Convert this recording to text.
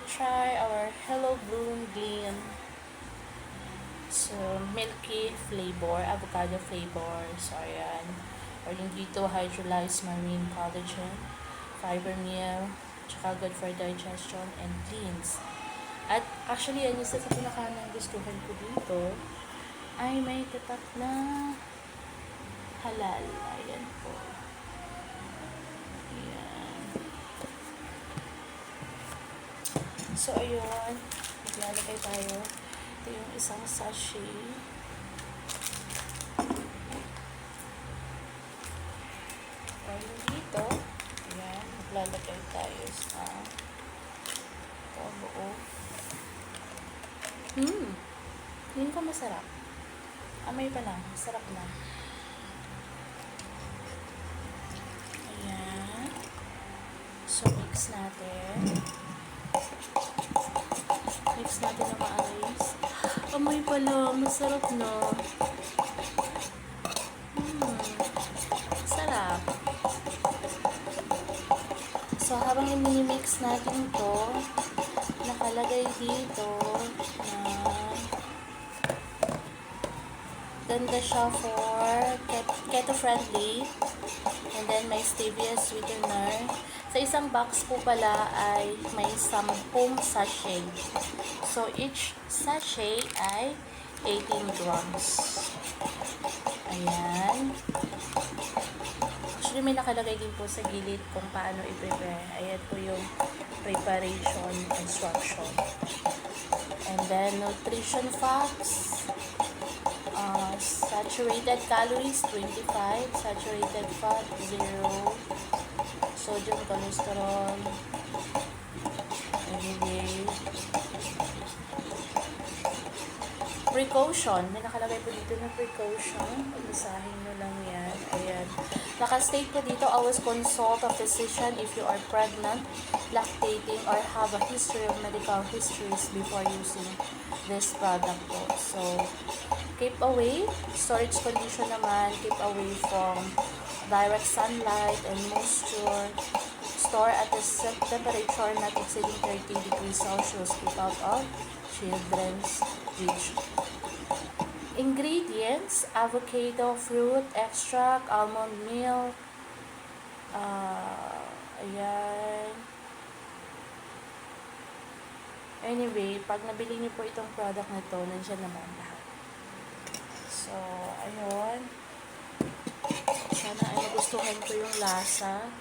try our Hello Bloom Gleam. So, milky flavor, avocado flavor. So, ayan. Or yung dito, hydrolyzed marine collagen, fiber meal, tsaka good for digestion and cleans. At actually, yan isa sa pinaka-nagustuhan ko dito ay may tatak na halal. Ayan po. Ayan. So, ayun. Maglalagay tayo. Ito yung isang sachet. Ayun dito. Ayan. Maglalagay tayo sa buo. Yun ko masarap. Amay pa lang. Masarap na. Ayan. So, mix natin. Mix natin na maayos. Amoy pala. Masarap na. Sarap. So, habang i-mix natin to, nakalagay dito na ganda siya for keto-friendly. And then, may stevia sweetener. Sa isang box po pala ay may 10 sachet. So, each sachet ay 18 grams. Ayan. Actually, may nakalagay din po sa gilid kung paano i-prepare. Ayan po yung preparation instruction. And then, nutrition facts. Saturated calories, 25. Saturated fat, 0. Sodium, cholesterol. Anyway. Precaution. May nakalagay po dito na precaution. Pag-isahin nyo lang yan. Ayan. Naka-state po dito, always consult a physician if you are pregnant, lactating, or have a history of medical histories before using this product po. So, keep away. Storage condition naman, keep away from direct sunlight and moisture. Store at a set temperature not exceeding 30 degrees Celsius. Keep out of children's reach. Ingredients: avocado fruit extract, almond milk, ayan. Anyway, pag nabili niyo po itong product na ito, nandiyan naman lahat. So, ayun. Sana ay nagustuhan ko yung lasa.